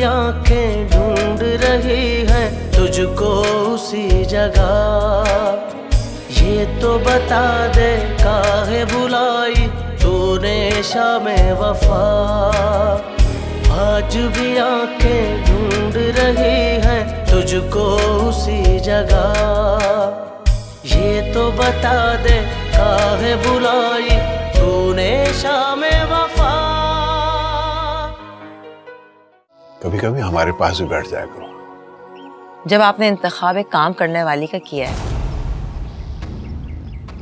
आंखें ढूंढ रही हैं तुझको उसी जगह। ये तो बता दे काहे बुलाई तूने शामे वफा। आज भी आंखें ढूंढ रही हैं तुझको उसी जगह। ये तो बता दे काहे बुलाई तूने शामे वफा। कभी कभी हमारे पास भी बैठ जाया करो। जब आपने इंतखाब एक काम करने वाली का किया है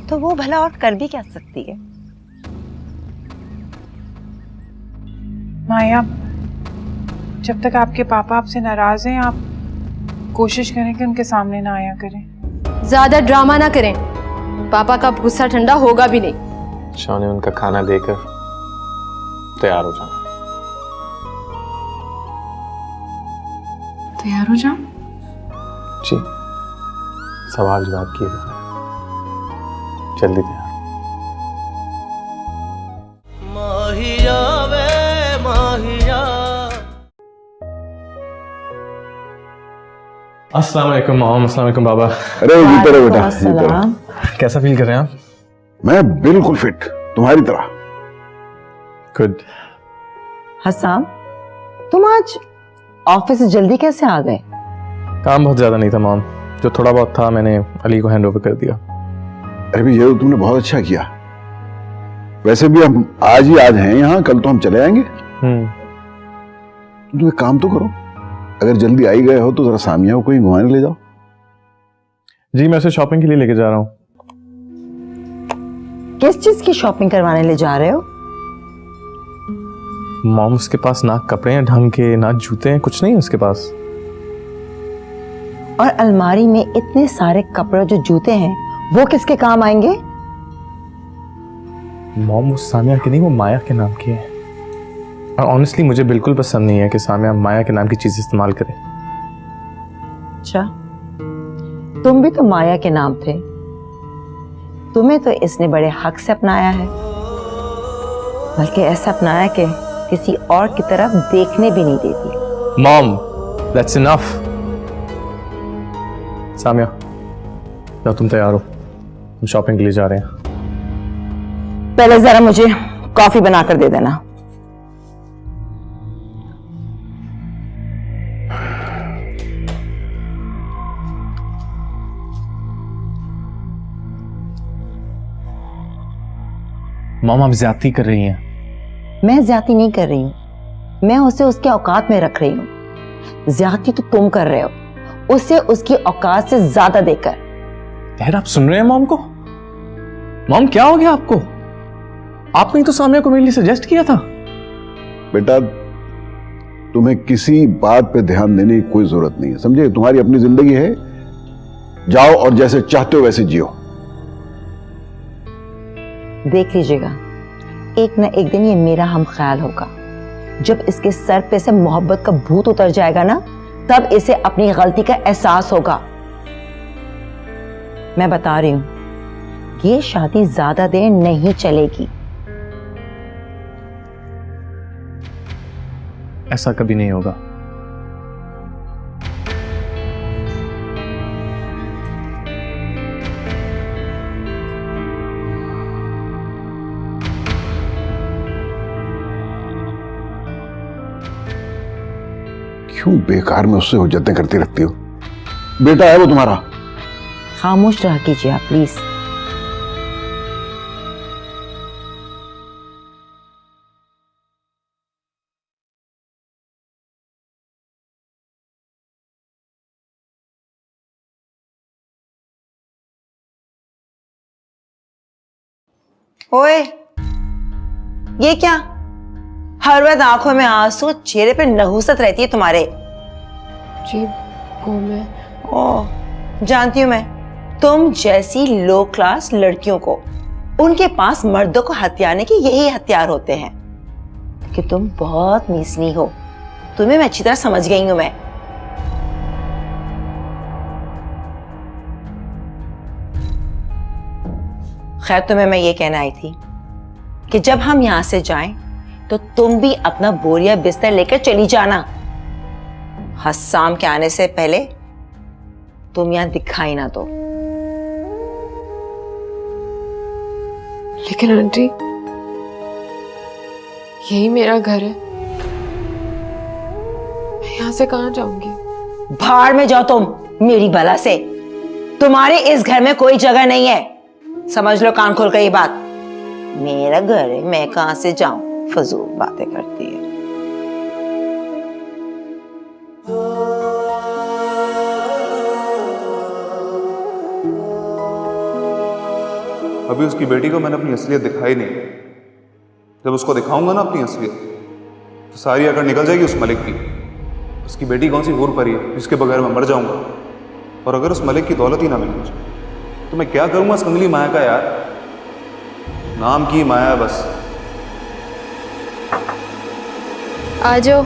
तो वो भला और कर भी क्या सकती है। माया, जब तक आपके पापा आपसे नाराज हैं आप कोशिश करें कि उनके सामने ना आया करें। ज्यादा ड्रामा ना करें, पापा का गुस्सा ठंडा होगा भी नहीं। शान, उनका खाना देकर तैयार हो जाना। तैयार हो जाओ। जी, सवाल जवाब किए बगैर जल्दी तैयार। माहिया वे माहिया। अस्सलाम वालेकुम मॉम। अस्सलाम वालेकुम बाबा। अरे जीते रहो बेटा, जीते रहो। कैसा फील कर रहे हैं आप? मैं बिल्कुल फिट, तुम्हारी तरह। गुड। हसन, तुम आज ऑफिस से जल्दी कैसे आ गए? काम बहुत ज्यादा नहीं था मॉम, जो थोड़ा बहुत था मैंने अली को हैंड ओवर कर दिया। अरे भी ये तो तुमने बहुत अच्छा किया। वैसे भी हम आज हैं यहाँ, कल तो हम चले आएंगे। तुम एक काम तो करो, अगर जल्दी आई गए हो तो जरा सामिया को कहीं घुमाने ले जाओ। जी, मैं उसे शॉपिंग के लिए लेके जा रहा हूँ। किस चीज की शॉपिंग करवाने ले जा रहे हो? मॉम, उसके पास ना कपड़े हैं ढंग के, ना जूते हैं, कुछ नहीं है उसके पास। और अलमारी में इतने सारे कपड़े जो जूते हैं वो किसके काम आएंगे? मॉम, वो सामिया के नहीं, वो माया के नाम की है। और ऑनेस्टली मुझे बिल्कुल पसंद नहीं है कि सामिया माया के नाम की चीज इस्तेमाल करे। अच्छा, तुम भी तो माया के नाम थे, तुम्हें तो इसने बड़े हक से अपनाया है, बल्कि ऐसा अपनाया कि किसी और की तरफ देखने भी नहीं देती। Mom, that's enough. सामिया, जाओ तुम तैयार हो, हम शॉपिंग के लिए जा रहे हैं। पहले जरा मुझे कॉफी बना कर दे देना। मॉम, आप ज्यादती कर रही हैं। मैं ज्यादती नहीं कर रही हूँ, मैं उसे उसके औकात में रख रही हूँ। ज्यादती तो तुम कर रहे हो, उसे उसकी औकात से ज्यादा देकर। डैड, आप सुन रहे हैं मॉम को? मॉम, क्या हो गया आपको? आपने ही तो सामिया को मेरे लिए सजेस्ट किया था। बेटा, तुम्हें किसी बात पे ध्यान देने की कोई जरूरत नहीं है, समझे? तुम्हारी अपनी जिंदगी है, जाओ और जैसे चाहते हो वैसे जियो। देख लीजिएगा, एक न एक दिन ये मेरा हम ख्याल होगा। जब इसके सर पे से मोहब्बत का भूत उतर जाएगा ना, तब इसे अपनी गलती का एहसास होगा। मैं बता रही हूं, ये शादी ज्यादा देर नहीं चलेगी। ऐसा कभी नहीं होगा। क्यों बेकार में उससे हुज्जतें करती रहती हो? बेटा है वो तुम्हारा। खामोश रह कीजिए आप प्लीज। ओए, ये क्या? हर वक्त आंखों में आंसू, चेहरे पे नहुसत रहती है तुम्हारे। जी वो मैं ओह, जानती हूँ मैं, तुम जैसी लो क्लास लड़कियों को, उनके पास मर्दों को हथियाने के यही हथियार होते हैं कि तुम बहुत मीसनी हो। तुम्हें मैं अच्छी तरह समझ गई हूं मैं। खैर, तुम्हें मैं ये कहना आई थी कि जब हम यहां से जाएं तो तुम भी अपना बोरिया बिस्तर लेकर चली जाना। हस्साम के आने से पहले तुम यहां दिखाई ना दो। लेकिन आंटी, यही मेरा घर है, मैं यहाँ से कहाँ जाऊंगी? भाड़ में जाओ तुम मेरी बला से। तुम्हारे इस घर में कोई जगह नहीं है, समझ लो कान खोल कर ये बात। मेरा घर है, मैं कहां से जाऊं? फजूल बातें करती है। अभी उसकी बेटी को मैंने अपनी असलियत दिखाई नहीं। जब उसको दिखाऊंगा ना अपनी असलियत, तो सारी अकड़ निकल जाएगी उस मलिक की। उसकी बेटी कौन सी हूर परी है जिसके बगैर मैं मर जाऊंगा। और अगर उस मलिक की दौलत ही ना मिले मुझे, तो मैं क्या करूंगा इस कंगली माया का यार। नाम की माया बस। आ जाओ।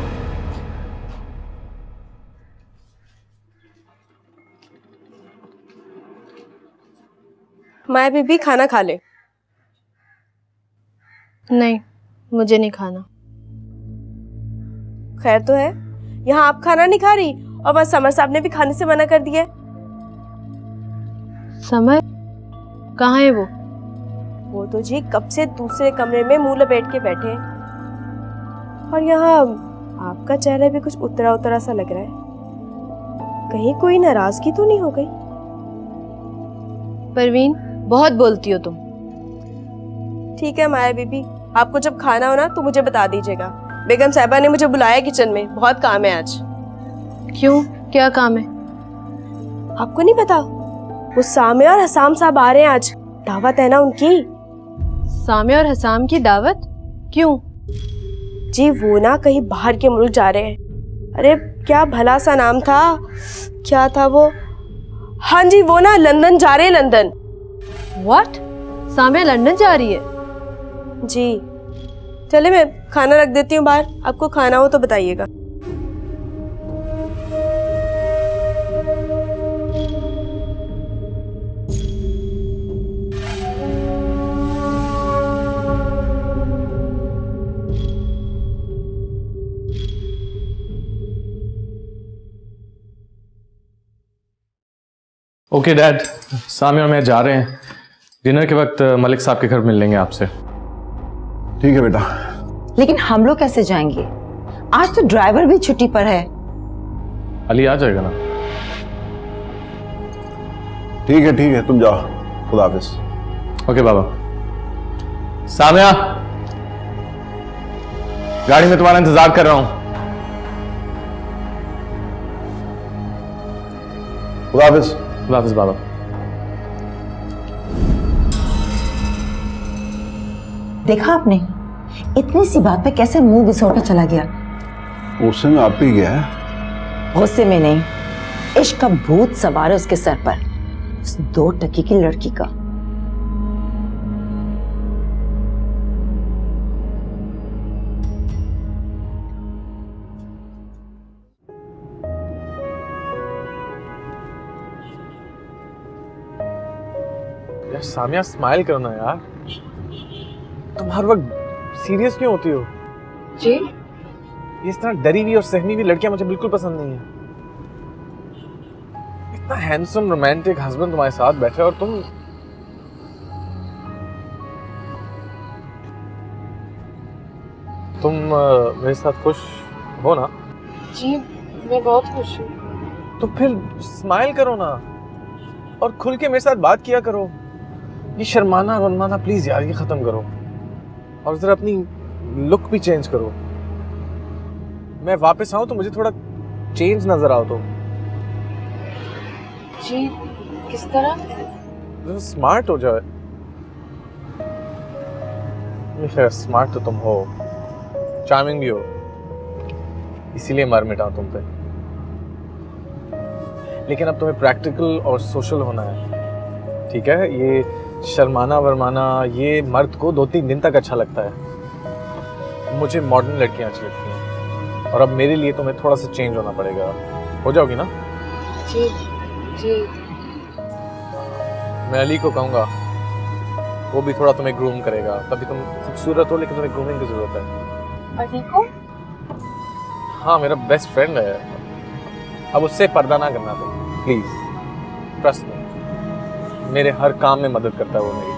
माया बीबी खाना खा ले। नहीं, मुझे नहीं खाना। खैर तो है, यहाँ आप खाना नहीं खा रही और वहाँ समर साहब ने भी खाने से मना कर दिया है। समर कहाँ है वो? वो तो जी कब से दूसरे कमरे में मुंह लपेट के बैठे हैं। और यहाँ आपका चेहरा भी कुछ उतरा उतरा सा लग रहा है। कहीं कोई नाराजगी तो नहीं हो गई? परवीन, बहुत बोलती हो तुम। ठीक है माया बीबी, आपको जब खाना हो ना तो मुझे बता दीजिएगा। बेगम साहिबा ने मुझे बुलाया किचन में, बहुत काम है आज। क्यों, क्या काम है? आपको नहीं पता? वो सामिया और हसाम साहब आ रहे हैं आज, दावत है ना उनकी। सामिया और हसाम की दावत? क्यों? जी वो ना कहीं बाहर के मुल्क जा रहे हैं। अरे क्या भला सा नाम था, क्या था वो? हाँ जी, वो ना लंदन जा रहे हैं, लंदन। व्हाट? सामिया लंदन जा रही है? जी चले, मैं खाना रख देती हूँ बाहर, आपको खाना हो तो बताइएगा। ओके डैड, सामी और मैं जा रहे हैं। डिनर के वक्त मलिक साहब के घर मिल लेंगे आपसे। ठीक है बेटा। लेकिन हम लोग कैसे जाएंगे? आज तो ड्राइवर भी छुट्टी पर है। अली आ जाएगा ना? ठीक है, तुम जाओ। खुदा हाफिज। ओके बाबा। सामिया, गाड़ी में तुम्हारा इंतजार कर रहा हूं। खुदा हाफिज। खुदा हाफिज बाबा। देखा आपने, इतनी सी बात पे कैसे मुंह घिसोड़ कर चला गया। गुस्से में आप ही गया है? गुस्से में नहीं, इश्क का भूत सवार है उसके सर पर, उस 2 टकी की लड़की का। यार सामिया, स्माइल करो ना यार। तुम हर वक्त सीरियस क्यों होती हो? जी? ये इस तरह डरी हुई और सहमी हुई लड़कियां मुझे बिल्कुल पसंद नहीं है। इतना हैंडसम रोमांटिक हस्बैंड तुम्हारे साथ बैठे और तुम मेरे साथ खुश हो ना? जी, मैं बहुत खुश हूँ। तो फिर स्माइल करो ना और खुल के मेरे साथ बात किया करो। ये शर्माना वरमाना प्लीज यार, ये खत्म करो और जरा अपनी लुक भी चेंज करो। मैं वापस आऊं तो मुझे थोड़ा चेंज नजर आओ। तो जी, किस तरह? स्मार्ट हो जाए। खैर स्मार्ट तो तुम हो, चार्मिंग भी हो, इसीलिए मर मिटा तुम पे। लेकिन अब तुम्हें प्रैक्टिकल और सोशल होना है, ठीक है? ये शर्माना वरमाना ये मर्द को 2-3 दिन तक अच्छा लगता है। मुझे मॉडर्न लड़कियां अच्छी लगती हैं और अब मेरे लिए तुम्हें थोड़ा सा चेंज होना पड़ेगा। हो जाओगी ना? जी जी। मैं अली को कहूँगा, वो भी थोड़ा तुम्हें ग्रूम करेगा। तभी तुम खूबसूरत हो, लेकिन तुम्हें ग्रूमिंग की जरूरत है। अली को? हाँ, मेरा बेस्ट फ्रेंड है। अब उससे पर्दा ना करना तुम, प्लीज ट्रस्ट मी, मेरे हर काम में मदद करता है वो मेरी।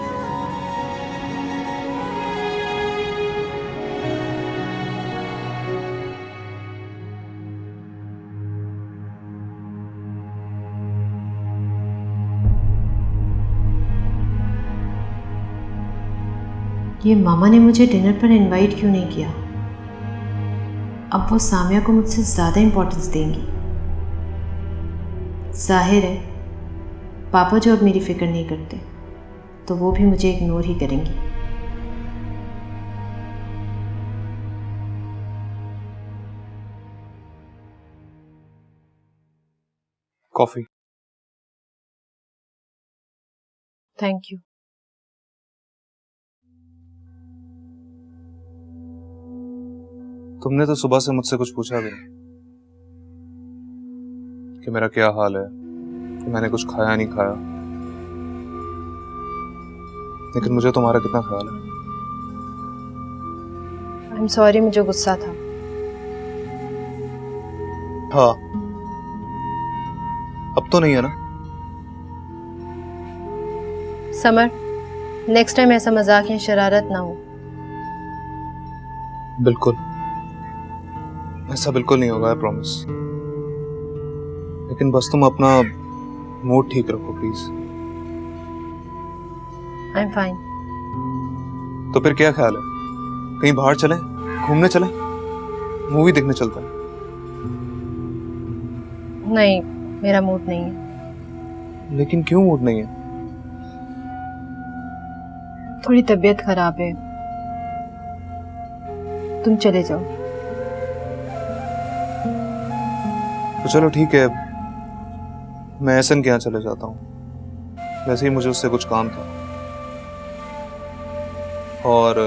ये मामा ने मुझे डिनर पर इनवाइट क्यों नहीं किया? अब वो सामिया को मुझसे ज़्यादा इम्पोर्टेंस देंगी। जाहिर है पापा जो अब मेरी फिक्र नहीं करते तो वो भी मुझे इग्नोर ही करेंगी। कॉफी। Thank you. तुमने तो सुबह से मुझसे कुछ पूछा भी नहीं कि मेरा क्या हाल है, कि मैंने कुछ खाया नहीं खाया। लेकिन मुझे तुम्हारा कितना ख्याल है। आई एम सॉरी, मुझे गुस्सा था। हाँ, अब तो नहीं है ना? समर, नेक्स्ट टाइम ऐसा मजाक या शरारत ना हो। बिल्कुल, ऐसा बिल्कुल नहीं होगा, आई प्रॉमिस। लेकिन बस तुम अपना मूड ठीक रखो प्लीज। I am fine. तो फिर क्या ख्याल है, कहीं बाहर चलें, घूमने चलें, मूवी देखने चलते हैं? नहीं, मेरा मूड नहीं है। लेकिन क्यों मूड नहीं है? थोड़ी तबीयत खराब है, तुम चले जाओ। तो चलो ठीक है, मैं एहसन के यहाँ चले जाता हूँ। वैसे ही मुझे उससे कुछ काम था और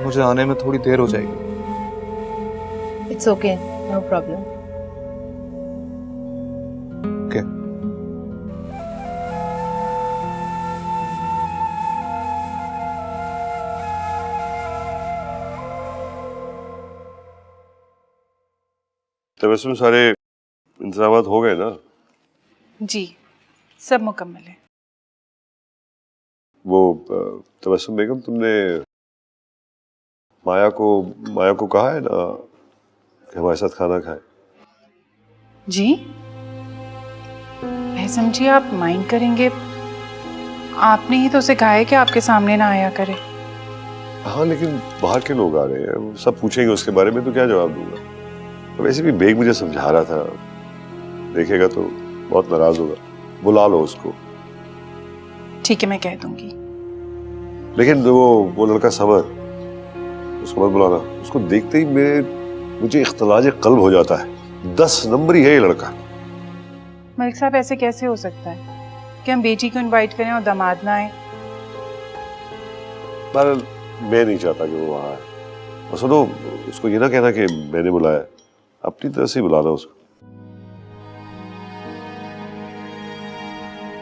मुझे आने में थोड़ी देर हो जाएगी। It's okay, no problem. Okay. Tabassum, सारे इंतजाम हो गए ना? जी, सब मुकम्मल है। वो तबस्सुम बेगम, तुमने माया को कहा है ना कि हमारे साथ खाना खाए? जी, मैं समझी आप माइंड करेंगे। आपने ही तो उसे कहा है कि आपके सामने ना आया करे। हाँ, लेकिन बाहर के लोग आ रहे हैं, वो सब पूछेंगे उसके बारे में, तो क्या जवाब दूंगा? वैसे भी बेग मुझे समझा रहा था, देखेगा तो बहुत नाराज होगा। बुला लो उसको। ठीक है, मैं कह दूंगी। लेकिन वो लड़का समर, उसको मत बुलाना। उसको देखते ही मुझे इख्तिलाज क़ल्ब हो जाता है। 10 नंबरी है ये लड़का। मलिक साहब, ऐसे कैसे हो सकता है कि हम बेटी को इनवाइट करें और दामाद ना आए? पर मैं नहीं चाहता कि वो वहाँ आए। और सुनो, उसको ये ना कहना कि मैंने बुलाया, अपनी तरह से बुलाना उसको।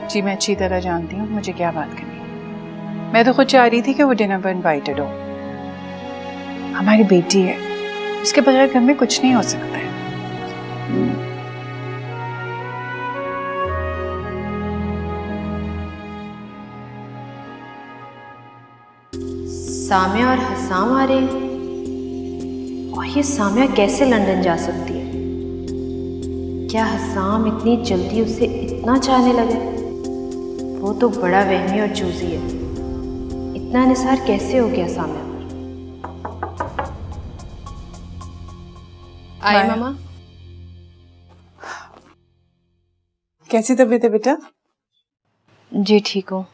जी, मैं अच्छी तरह जानती हूँ मुझे क्या बात करनी है। मैं तो खुद चाह रही थी कि वो डिनर पर इनवाइटेड हो। हमारी बेटी है, उसके बगैर घर में कुछ नहीं हो सकता है। सामिया और हसाम आ रहे हैं, और ये सामिया कैसे लंदन जा सकती है? क्या हसाम इतनी जल्दी उसे इतना चाहने लगे? वो तो बड़ा वहमी और चूजी है, इतना निसार कैसे हो गया सामिया पर? आए मामा। कैसी तबीयत है बेटा? जी ठीक हूँ।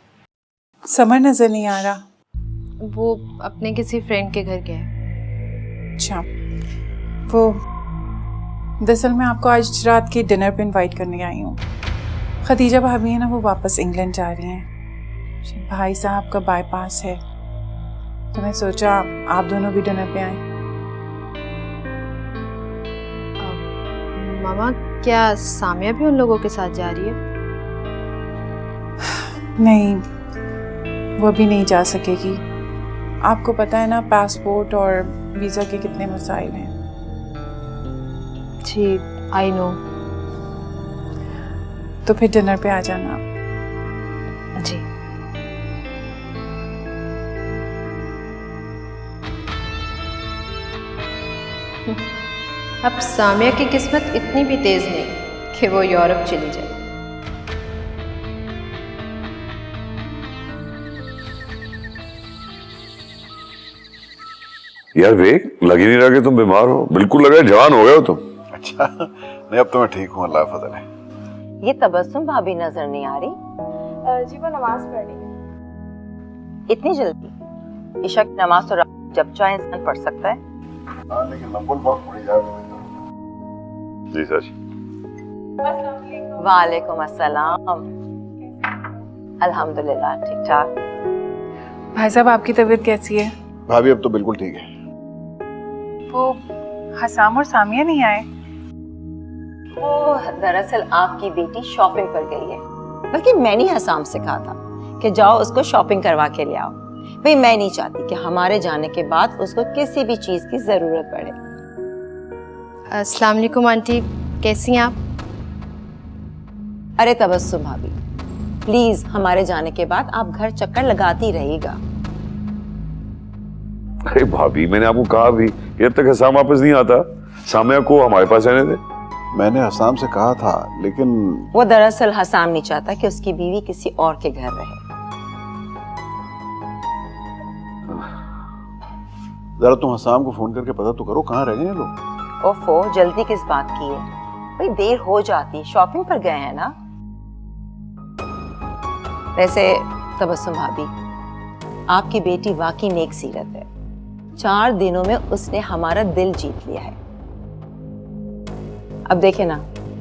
समर नजर नहीं आ रहा। वो अपने किसी फ्रेंड के घर गया है। अच्छा, वो दरअसल मैं आपको आज रात के डिनर पे इनवाइट करने आई हूँ। खदीजा भाभी है ना, वो वापस इंग्लैंड जा रही हैं। भाई साहब का बाईपास है, तो मैं सोचा आप दोनों भी डिनर पे आए। मामा, क्या सामिया भी उन लोगों के साथ जा रही है? नहीं, वो अभी नहीं जा सकेगी। आपको पता है ना, पासपोर्ट और वीज़ा के कितने मसाइल हैं। जी आई नो। तो फिर डिनर पे आ जाना आप। जी। अब सामिया की किस्मत इतनी भी तेज नहीं कि वो यूरोप चली जाए। यार वेग, लग ही नहीं रहा कि तुम बीमार हो, बिल्कुल लग रहा है जवान हो गए हो तुम। अच्छा, नहीं अब तो मैं ठीक हूँ, अल्लाह फजल है। ये तबस्सुम भाभी नजर नहीं आ रही। जी वो नमाज पढ़ रही है। इतनी जल्दी? ईशा की नमाज तो जब चाहे इंसान पढ़ सकता है। हाँ, लेकिन नंबर बहुत पड़ी जाती है। जी सच। वालेकुम अस्सलाम। अल्हम्दुलिल्लाह ठीक ठाक। भाई साहब आपकी तबीयत कैसी है? भाभी अब तो बिल्कुल ठीक है। वो हसाम और सामिया नहीं आए? वो दरअसल आपकी बेटी शॉपिंग पर गई है, बल्कि मैंने हसाम से कहा था कि जाओ उसको शॉपिंग करवा के ले आओ। भाई मैं नहीं चाहती कि हमारे जाने के बाद उसको किसी भी चीज की जरूरत पड़े। अस्सलाम वालेकुम आंटी, कैसी हैं आप? अरे तबस्सुम भाभी, प्लीज हमारे जाने के बाद आप घर चक्कर लगाती रहिएगा। अरे भाभी, मैंने आपको कहा भी जब तक हसाम वापस नहीं आता सामिया को हमारे पास रहने दे। मैंने हसाम से कहा था, लेकिन वो दरअसल हसाम नहीं चाहता कि उसकी बीवी किसी और के घर रहे। जरा तुम हसाम को फोन करके पता तो करो कहाँ रह गए हैं लोग। ओफो, जल्दी किस बात की है भाई, देर हो जाती, शॉपिंग पर गए हैं ना। वैसे तबस्सुम भाभी, आपकी बेटी वाकई नेक सीरत है। 4 दिनों में उसने हमारा दिल जीत लिया है। अब देखे ना,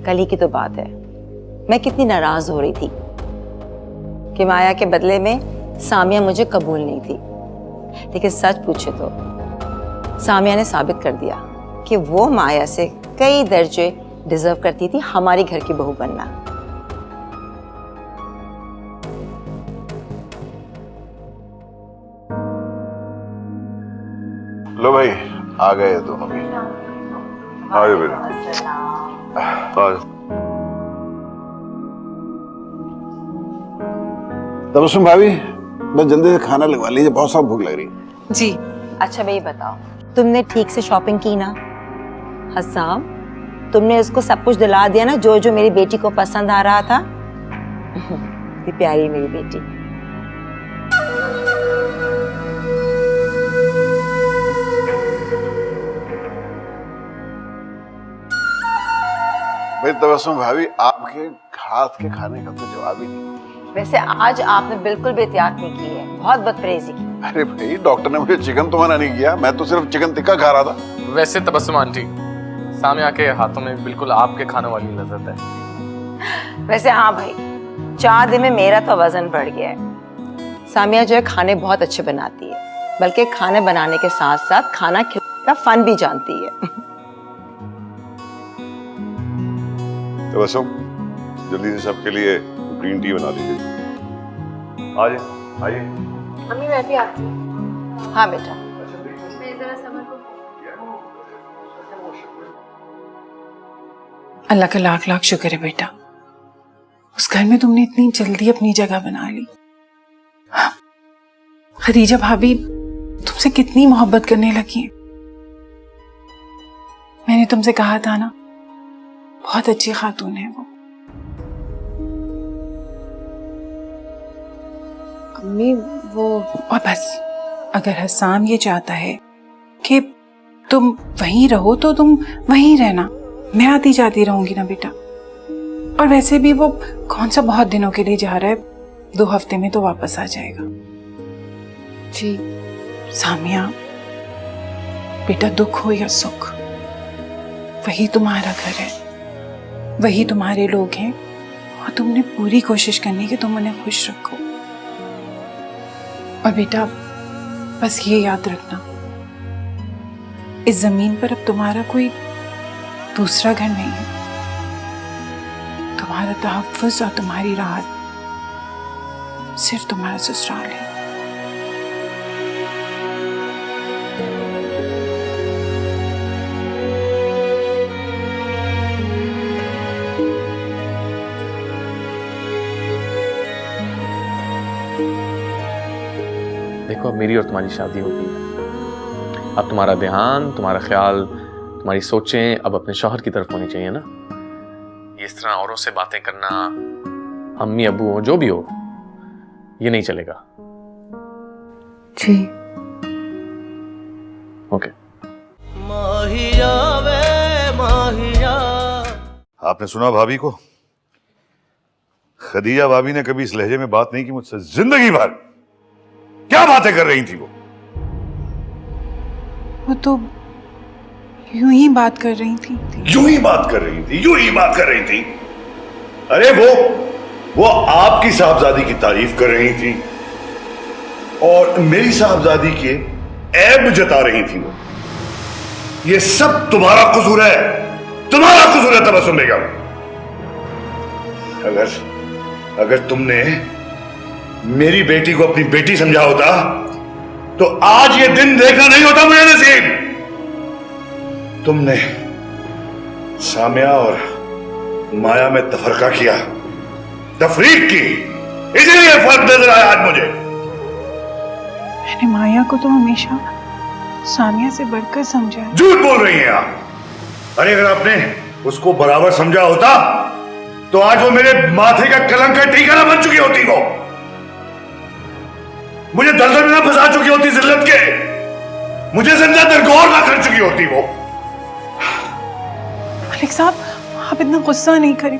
कल ही की तो बात है, मैं कितनी नाराज हो रही थी कि माया के बदले में सामिया मुझे कबूल नहीं थी। लेकिन सच पूछे तो सामिया ने साबित कर दिया कि वो माया से कई दर्जे डिजर्व करती थी हमारी घर की बहू बनना। लो भाई, आ गए दोनों भी। आ जाओ बेटा, आ जाओ। तबस्सुम भाभी, बस जल्दी से खाना लगवा लीजिए, बहुत सा भूख लग रही है। जी। अच्छा भाई बताओ, तुमने ठीक से शॉपिंग की ना? हसाम, तुमने उसको सब कुछ दिला दिया ना जो जो मेरी बेटी को पसंद आ रहा था? इतनी प्यारी मेरी बेटी। भाई तबस्सुम भाभी, आपके हाथ के खाने का तो जवाब ही नहीं। वैसे आज आपने बिल्कुल भी एहतियात नहीं की है, बहुत बदपरहेजी की। अरे भाई, डॉक्टर ने मुझे चिकन तो मना नहीं किया, मैं तो सिर्फ चिकन टिक्का खा रहा था। वैसे तबस्सुम आंटी, सामिया के हाथों में बिल्कुल आपके खाने वाली लज्जत है। वैसे हाँ भाई, 4 दिन में मेरा तो वजन बढ़ गया है। सामिया जो है खाने बहुत अच्छे बनाती है, बल्कि खाने बनाने के साथ साथ खाना खिलाने का फन भी जानती है। तबस्सुम, जल्दी से सबके लिए ग्रीन टी बना दीजिए। आ जाइए, आइए। अम्मी मैं भी आती हूँ। हाँ बेटा। मैं जरा समर को अल्लाह का लाख लाख शुक्र है बेटा, उस घर में तुमने इतनी जल्दी अपनी जगह बना ली। हाँ, खदीजा भाभी तुमसे कितनी मोहब्बत करने लगी। मैंने तुमसे कहा था ना, बहुत अच्छी खातून है वो। अम्मी वो और बस अगर हसाम ये चाहता है कि तुम वहीं रहो तो तुम वहीं रहना, मैं आती जाती रहूंगी ना बेटा। और वैसे भी वो कौन सा बहुत दिनों के लिए जा रहा है, 2 हफ्ते में तो वापस आ जाएगा। जी सामिया बेटा, दुख हो या सुख, वही तुम्हारा घर है, वही तुम्हारे लोग हैं, और तुमने पूरी कोशिश करनी कि तुम उन्हें खुश रखो। और बेटा बस ये याद रखना, इस जमीन पर अब तुम्हारा कोई दूसरा घर नहीं है। तुम्हारा तहफ्फुज़ और तुम्हारी राहत सिर्फ तुम्हारा ससुराल है। देखो अब मेरी और तुम्हारी शादी हो गई है, अब तुम्हारा ध्यान, तुम्हारा ख्याल, तुम्हारी सोचें अब अपने शौहर की तरफ होनी चाहिए ना। ये इस तरह औरों से बातें करना, अम्मी अबू हो जो भी हो, ये नहीं चलेगा। जी ओके। माहिया वे माहिया। आपने सुना भाभी को? खदीजा भाभी ने कभी इस लहजे में बात नहीं की मुझसे जिंदगी भर। क्या बातें कर रही थी वो तो यूं ही बात कर रही थी। यूं ही बात कर रही थी, यूं ही बात कर रही थी। अरे वो आपकी साहबजादी की तारीफ कर रही थी और मेरी साहबजादी के ऐब जता रही थी। वो ये सब तुम्हारा कसूर है, तुम्हारा कसूर है तबस्सुम बेगम। अगर तुमने मेरी बेटी को अपनी बेटी समझा होता तो आज ये दिन देखना नहीं होता मुझे नसीब। तुमने सामिया और माया में तफरका किया, तफरीक की, इसलिए फर्क नजर आया आज मुझे। मैंने माया को तो हमेशा सामिया से बढ़कर समझा है। झूठ बोल रही हैं आप। अरे अगर आपने उसको बराबर समझा होता तो आज वो मेरे माथे का कलंक का टीका ना बन चुकी होती। वो मुझे दलदल में ना फंसा चुकी होती जिल्लत के, मुझे जिंदा दरगोर ना कर चुकी होती। वो मलिक साहब, आप इतना गुस्सा नहीं करें,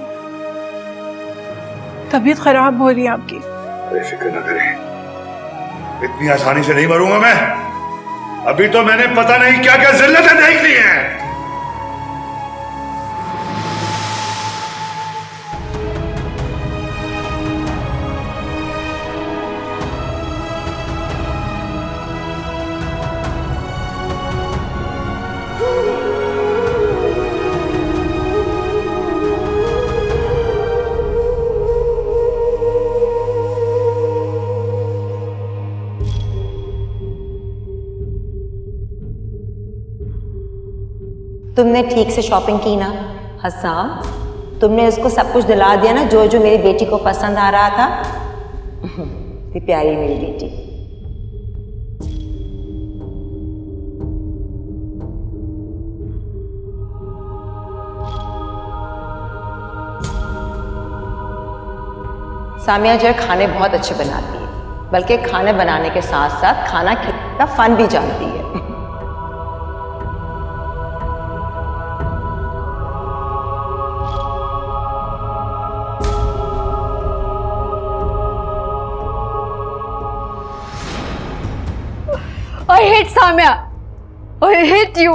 तबीयत खराब हो रही है आपकी। अरे फिक्र न करें, इतनी आसानी से नहीं मरूंगा मैं। अभी तो मैंने पता नहीं क्या क्या जिल्लतें देख ली हैं। तुमने ठीक से शॉपिंग की ना हसन? तुमने उसको सब कुछ दिला दिया ना जो जो मेरी बेटी को पसंद आ रहा था? इतनी प्यारी मेरी बेटी। सामिया जो है खाने बहुत अच्छे बनाती है, बल्कि खाने बनाने के साथ साथ खाना खिलाने का फन भी जानती है। I hate Samya. I hate you.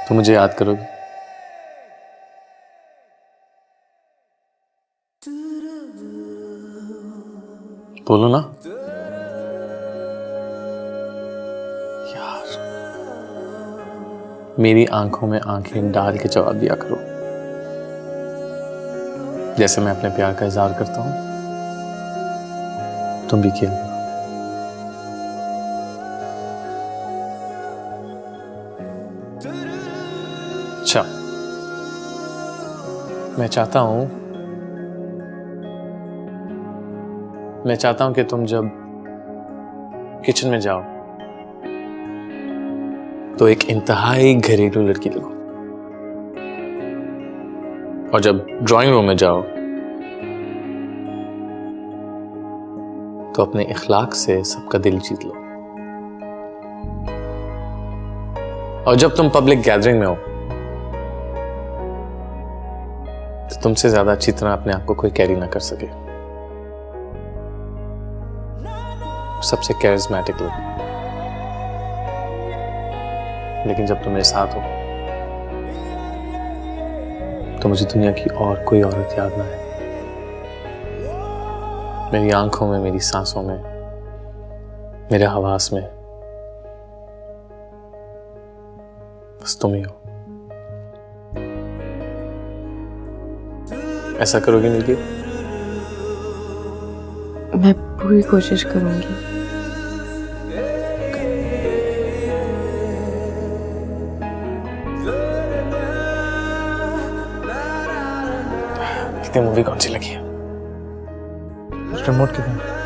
तुम मुझे याद करोगी? बोलो ना यार, मेरी आंखों में आंखें डाल के जवाब दिया करो, जैसे मैं अपने प्यार का इजहार करता हूं तुम भी किया करो। अच्छा, मैं चाहता हूं कि तुम जब किचन में जाओ तो एक इंतहाई घरेलू लड़की लगो, और जब ड्राइंग रूम में जाओ तो अपने इखलाक से सबका दिल जीत लो, और जब तुम पब्लिक गैदरिंग में हो तो तुमसे ज्यादा अच्छी तरह अपने आप को कोई कैरी ना कर सके, सबसे कैरिज्मेटिक लोग। लेकिन जब तुम मेरे साथ हो तो मुझे दुनिया की और कोई औरत याद ना है। मेरी आंखों में, मेरी सांसों में, मेरे हवास में बस तुम ही हो। ऐसा करोगी नीलगी? मैं पूरी कोशिश करूंगी। देखते हैं मूवी कौन सी लगी है। रिमोट किधर है?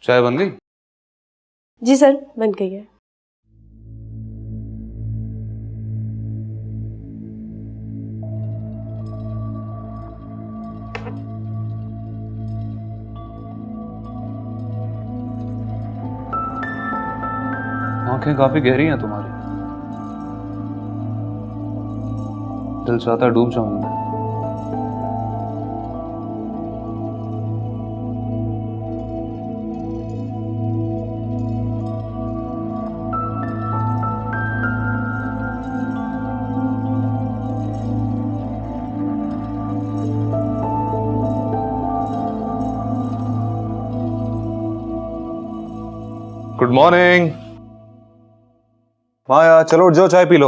चाय बन गई? जी सर, बन गई है। आंखें काफी गहरी हैं तुम्हारी। दिल चाहता है डूब जाऊं मैं। गुड मॉर्निंग माया, चलो उठ जाओ, चाय पी लो।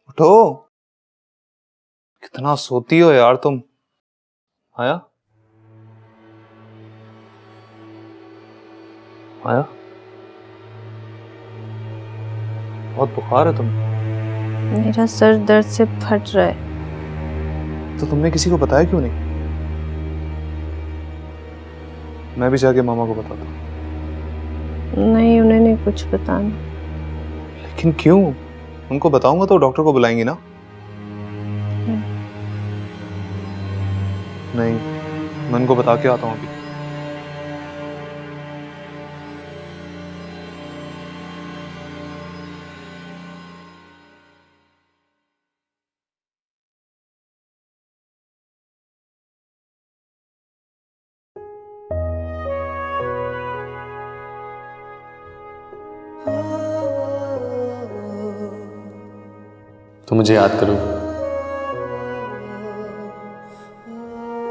उठो, कितना सोती हो यार तुम। माया, माया, बहुत बुखार है तुम्हें। मेरा सर दर्द से फट रहा है। तो तुमने किसी को बताया क्यों नहीं? मैं भी जाके मामा को बताता हूँ। नहीं, उन्हें नहीं कुछ बताना। लेकिन क्यों? उनको बताऊंगा तो डॉक्टर को बुलाएंगी ना? नहीं, मैं उनको बता के आता हूँ अभी। तो मुझे याद करो।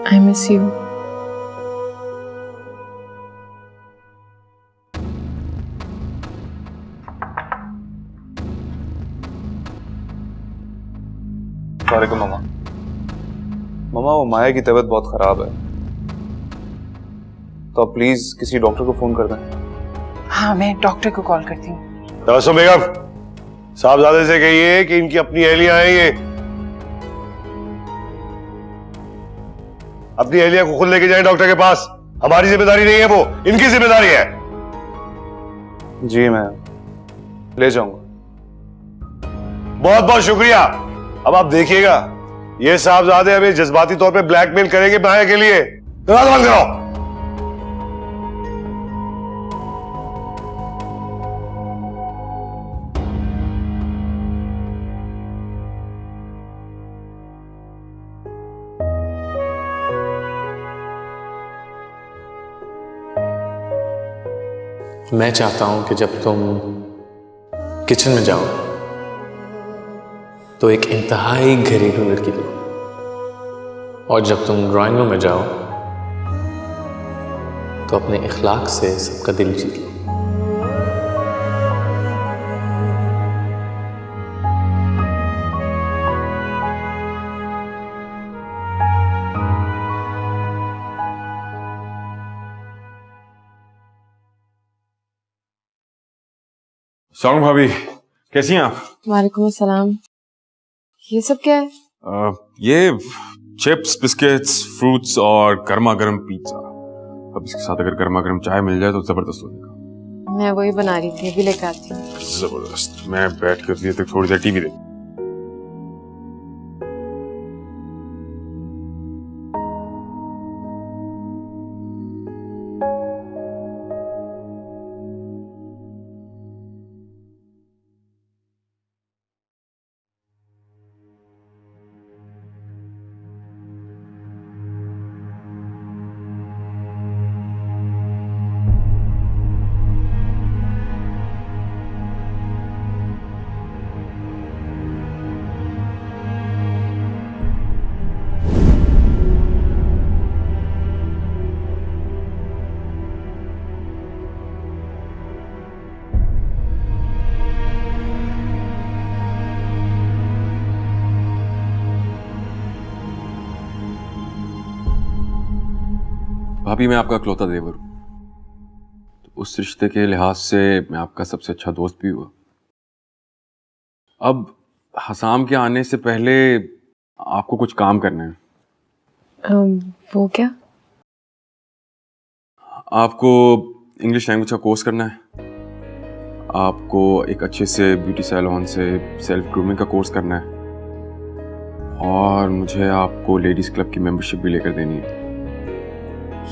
I miss you. वालेकुम मामा। मामा, वो माया की तबीयत बहुत खराब है, तो आप प्लीज किसी डॉक्टर को फोन कर दें। हाँ, मैं डॉक्टर को कॉल करती हूँ। तबस्सुम बेगम, साहबजादे से कहिए कि इनकी अपनी अहलिया है, ये अपनी अहलिया को खुद लेके जाए डॉक्टर के पास। हमारी जिम्मेदारी नहीं है, वो इनकी जिम्मेदारी है। जी मैं ले जाऊंगा। बहुत बहुत शुक्रिया। अब आप देखिएगा, ये साहबजादे हमें जज्बाती तौर पे ब्लैकमेल करेंगे माया के लिए। दरवाजा बंद करो। मैं चाहता हूं कि जब तुम किचन में जाओ तो एक इंतहाई घरेलू लड़की लो, और जब तुम ड्राइंग रूम में जाओ तो अपने इखलाक से सबका दिल जीत लो। सलाम भाभी, कैसी हैं आप? वालेकुम अस्सलाम। ये सब क्या है? ये चिप्स, बिस्किट्स, फ्रूट्स और गर्मा गर्म पिज्जा। अब इसके साथ अगर गर्मा गर्म चाय मिल जाए तो जबरदस्त हो जाएगा। मैं वही बना रही थी, अभी लेकर आती हूँ। जबरदस्त। मैं बैठ कर लिए तक थोड़ी देर टीवी देख। भाभी, मैं आपका इकलौता देवर हूं, तो उस रिश्ते के लिहाज से मैं आपका सबसे अच्छा दोस्त भी हुआ। अब हसाम के आने से पहले आपको कुछ काम करना है। वो क्या? आपको इंग्लिश लैंग्वेज का कोर्स करना है, आपको एक अच्छे से ब्यूटी सैलून से सेल्फ ग्रूमिंग का कोर्स करना है, और मुझे आपको लेडीज क्लब की मेंबरशिप भी लेकर देनी है।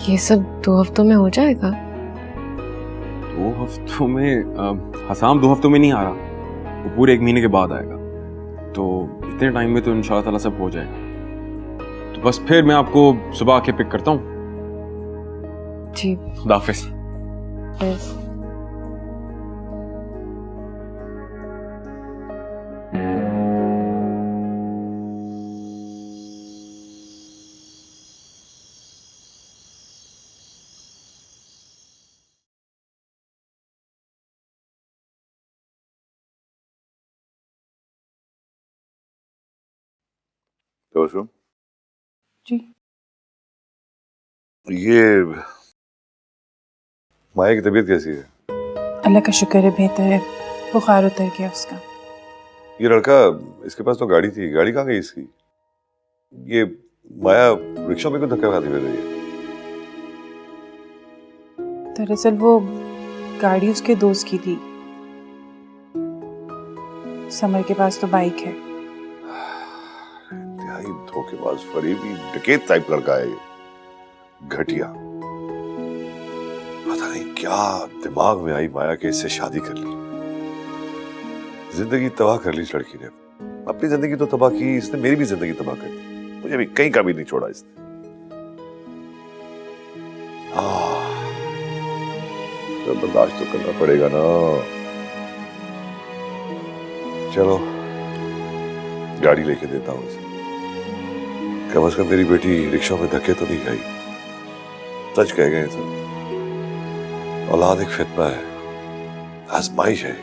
ये सब 2 हफ्तों में हो जाएगा? 2 हफ्तों में? हसाम 2 हफ्तों में नहीं आ रहा, वो पूरे 1 महीने के बाद आएगा। तो इतने टाइम में तो इंशाल्लाह ताला सब हो जाएगा। तो बस फिर मैं आपको सुबह आके पिक करता हूँ। जी, खुदा हाफिज़। तो जी। ये माया की तबीयत कैसी है? अल्लाह का शुक्र है, बेहतर है। बुखार उतर गया उसका। ये लड़का, इसके पास तो गाड़ी थी, गाड़ी कहाँ गई इसकी? ये माया रिक्शा में क्यों धक्का खाती फिर रही है? दरअसल वो गाड़ी उसके दोस्त की थी। समर के पास तो बाइक है। इंतहाई धोखेबाज, फरेबी, डकैत टाइप लड़का है ये, घटिया। पता नहीं क्या दिमाग में आई माया के इससे शादी कर ली। जिंदगी तबाह कर ली इस लड़की ने। अपनी जिंदगी तो तबाह की, इसने मेरी भी जिंदगी तबाह कर दी। मुझे भी कहीं का भी नहीं छोड़ा इसने। तो बर्दाश्त तो करना पड़ेगा ना। चलो गाड़ी लेके देता हूँ इसे। कम से कम मेरी बेटी रिक्शा में धक्के तो नहीं खाई। सच कह गए सब, औलाद एक फितना है, आजमाइश है।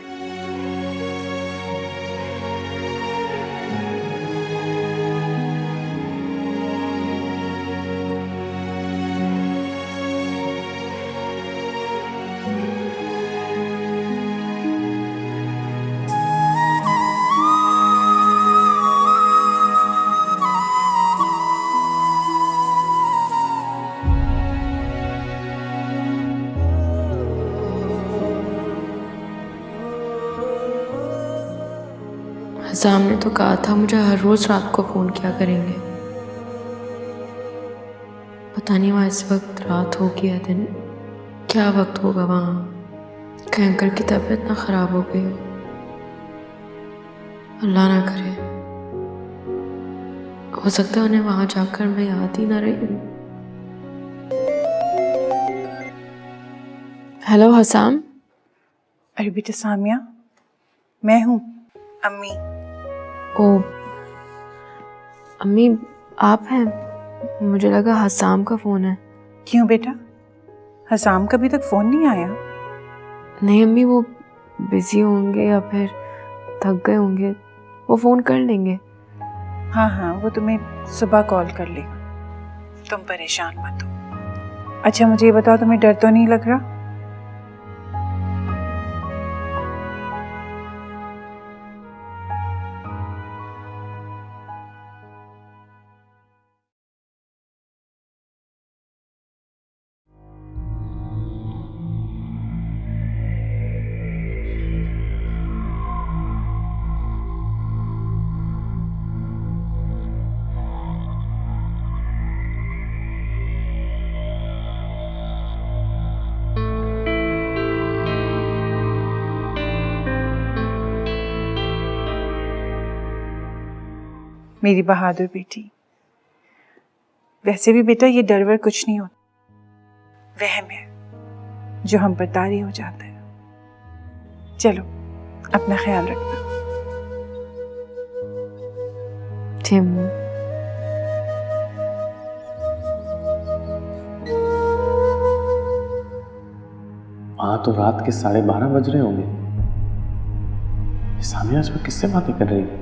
हसाम ने तो कहा था मुझे हर रोज रात को फोन किया करेंगे। पता नहीं वहाँ इस वक्त रात होगी या दिन, क्या वक्त होगा वहाँ। कहीं अंकल की तबीयत ना खराब हो गई हो, अल्लाह ना करे। हो सकता है उन्हें वहां जाकर मैं याद ही ना रही हूँ। हेलो हसाम। अरे बेटा सामिया, मैं हूँ अम्मी। ओ अम्मी, आप हैं? मुझे लगा हसाम का फ़ोन है। क्यों बेटा, हसाम का अभी तक फ़ोन नहीं आया? नहीं अम्मी, वो बिज़ी होंगे या फिर थक गए होंगे, वो फ़ोन कर लेंगे। हाँ हाँ, वो तुम्हें सुबह कॉल कर लेगा, तुम परेशान मत हो। अच्छा मुझे ये बताओ, तुम्हें डर तो नहीं लग रहा? मेरी बहादुर बेटी। वैसे भी बेटा ये डर वर कुछ नहीं होता, वहम है जो हम पर तारी हो जाता है। चलो अपना ख्याल रखना। वहाँ तो रात के 12:30 बज रहे होंगे। सामिया इस पर किससे बातें कर रही है?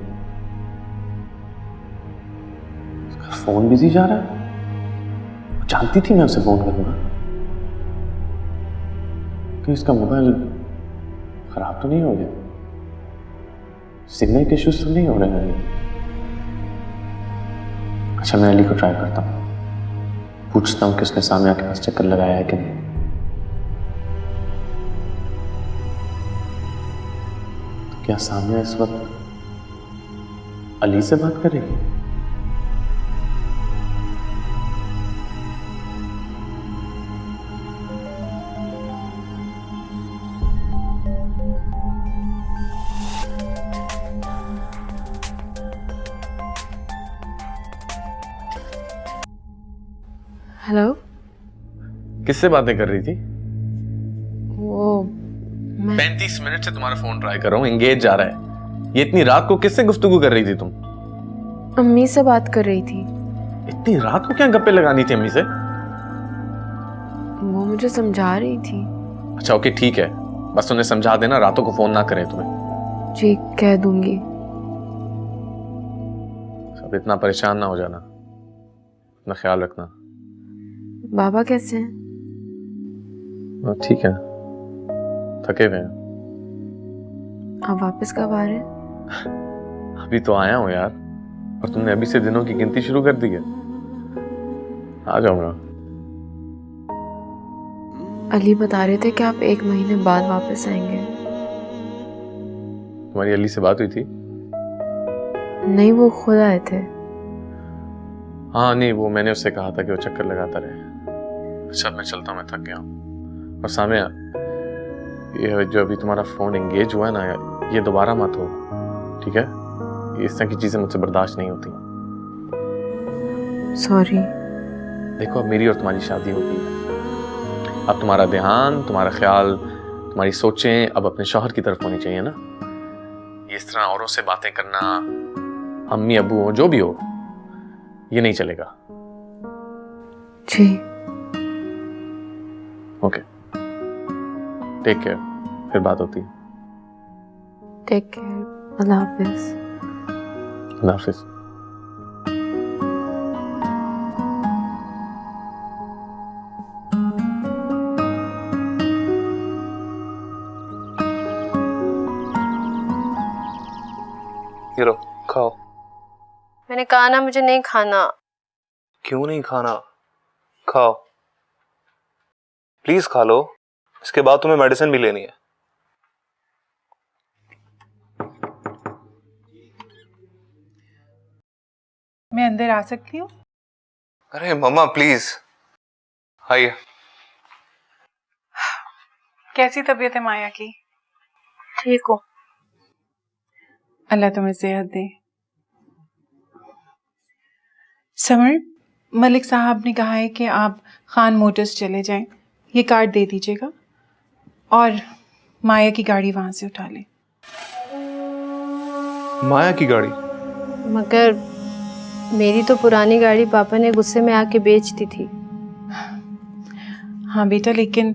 फोन बिजी जा रहा है। जानती थी मैं उसे फोन करूंगा। कहीं इसका मोबाइल खराब तो नहीं हो गया? सिग्नल के इश्यूज तो नहीं हो रहे हैं? अच्छा, मैं अली को ट्राई करता हूँ, पूछता हूँ कि उसने सामिया के पास चक्कर लगाया है कि नहीं। तो क्या सामिया इस वक्त अली से बात करेगी? हेलो, किससे बातें कर रही थी? वो 35 मिनट से तुम्हारा फोन ट्राई कर रहा हूँ, एंगेज जा रहा है। ये इतनी रात को किससे गुफ्तगू कर रही थी तुम? अम्मी से बात कर रही थी। इतनी रात को क्या गप्पे लगानी थी अम्मी से? वो मुझे समझा रही थी। अच्छा ओके ठीक है, बस उन्हें समझा देना रातों को फोन ना करे तुम्हें। जी कह दूंगी। सब इतना परेशान ना हो जाना, अपना ख्याल रखना। बाबा कैसे हैं? ठीक है, थके हुए हैं। आप वापस कब आ रहे हैं? अभी तो आया हूँ यार, और तुमने अभी से दिनों की गिनती शुरू कर दी है। आ जाऊंगा। अली बता रहे थे कि आप 1 महीने बाद वापस आएंगे। तुम्हारी अली से बात हुई थी? नहीं, वो खुद आए थे। हाँ नहीं, वो मैंने उससे कहा था कि वो चक्कर लगाता रहे। अच्छा मैं चलता हूँ, मैं थक गया हूँ। और सामिया, ये जो अभी तुम्हारा फोन एंगेज हुआ है ना, ये दोबारा मत हो, ठीक है? इस तरह की चीजें मुझसे बर्दाश्त नहीं होती। सॉरी। देखो अब मेरी और तुम्हारी शादी हो गई है, अब तुम्हारा ध्यान, तुम्हारा ख्याल, तुम्हारी सोचें अब अपने शौहर की तरफ होनी चाहिए ना। ये इस तरह औरों से बातें करना, अम्मी अबू हो जो भी हो, ये नहीं चलेगा। जी ओके, टेक केयर, फिर बात होती है। टेक केयर, अल्लाह हाफिज। अल्लाह हाफिज। ये लो खाओ। मैंने कहा ना मुझे नहीं खाना। क्यों नहीं खाना? खाओ प्लीज, खा लो, इसके बाद तुम्हें मेडिसिन भी लेनी है। मैं अंदर आ सकती हूँ? अरे मम्मा प्लीज आइए। कैसी तबीयत है माया की? ठीक हो? अल्लाह तुम्हें सेहत दे। समर, मलिक साहब ने कहा है कि आप खान मोटर्स चले जाएं, ये कार्ड दे दीजिएगा और माया की गाड़ी वहां से उठा लें। माया की गाड़ी? मगर मेरी तो पुरानी गाड़ी पापा ने गुस्से में आके बेच दी थी। हाँ बेटा, लेकिन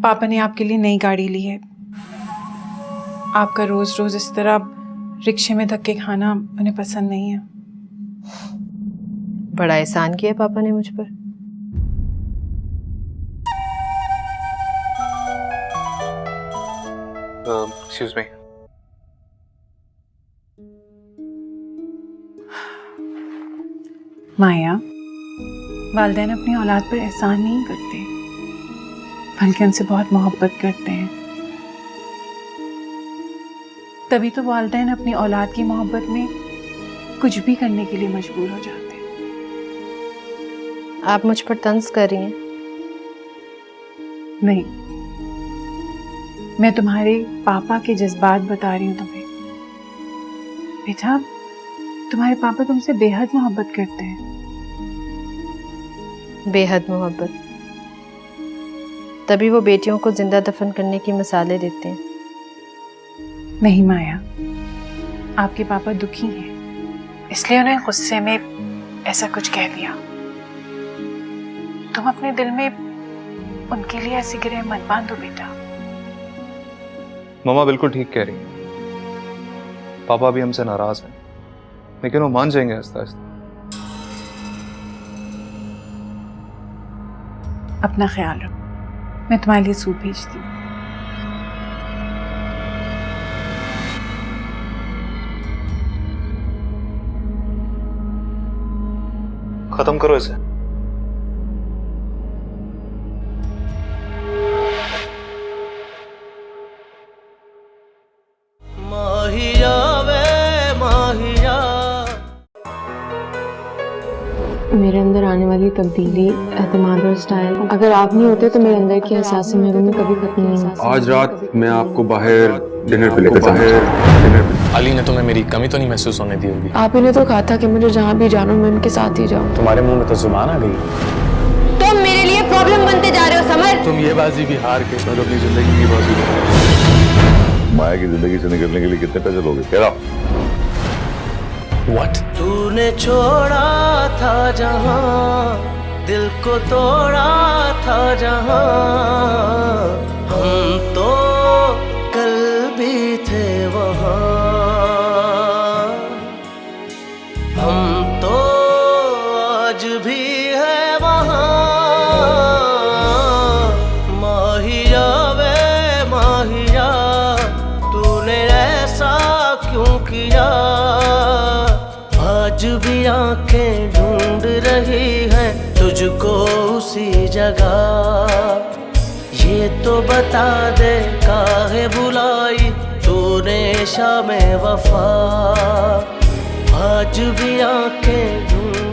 पापा ने आपके लिए नई गाड़ी ली है। आपका रोज रोज इस तरह रिक्शे में धक्के खाना उन्हें पसंद नहीं है। बड़ा एहसान किया पापा ने मुझ पर। Excuse me. माया, वालिदैन अपनी औलाद पर एहसान नहीं करते, बल्कि उनसे बहुत मोहब्बत करते हैं। तभी तो वालिदैन अपनी औलाद की मोहब्बत में कुछ भी करने के लिए मजबूर हो जाते हैं। आप मुझ पर तंज कर रही हैं? नहीं, मैं तुम्हारे पापा के जज्बात बता रही हूँ तुम्हें। बेटा, तुम्हारे पापा तुमसे बेहद मोहब्बत करते हैं। बेहद मोहब्बत, तभी वो बेटियों को जिंदा दफन करने की मिसालें देते हैं। नहीं माया, आपके पापा दुखी हैं, इसलिए उन्हें गुस्से में ऐसा कुछ कह दिया। तुम अपने दिल में उनके लिए ऐसी गिरह मत बांधो बेटा। मम्मा बिल्कुल ठीक कह रही है, पापा भी हमसे नाराज हैं, लेकिन वो मान जाएंगे आहिस्ता आहिस्ता। अपना ख्याल रखो, मैं तुम्हारे लिए सूप भेजती हूँ। खत्म करो इसे। माहिया वे माहिया। मेरे अंदर आने वाली तब्दीली, एतमाद और स्टाइल, अगर आप नहीं होते तो मेरे अंदर की एहसास महरूमी कभी खत्म नहीं होता। आज रात मैं आपको बाहर डिनर पे लेकर जाऊंगा। अली ने तुम्हें मेरी कमी तो नहीं महसूस होने दी होगी? आप ही ने तो कहा था कि मुझे जहाँ भी जाना मैं उनके साथ ही जाऊँ। तुम्हारे मुंह में तो जुबान आ गई। तुम मेरे लिए प्रॉब्लम बनते जा रहे हो समर। तुम ये बाजी भी हार के तो अपनी जिंदगी की बाजी। माया की जिंदगी से निकलने के लिए कितने पैसे लोगे? कह रहा What? तूने छोड़ा था जहां, दिल को तोड़ा था जहां, हम तो कल भी थे वहां, हम तो आज भी है वहां। माहिया वे माहिया, तूने ऐसा क्यों किया? आज भी आंखें ढूंढ रही हैं तुझको उसी जगह। ये तो बता दे काहे बुलाई तूने शाम वफा। आज भी आंखें ढूंढ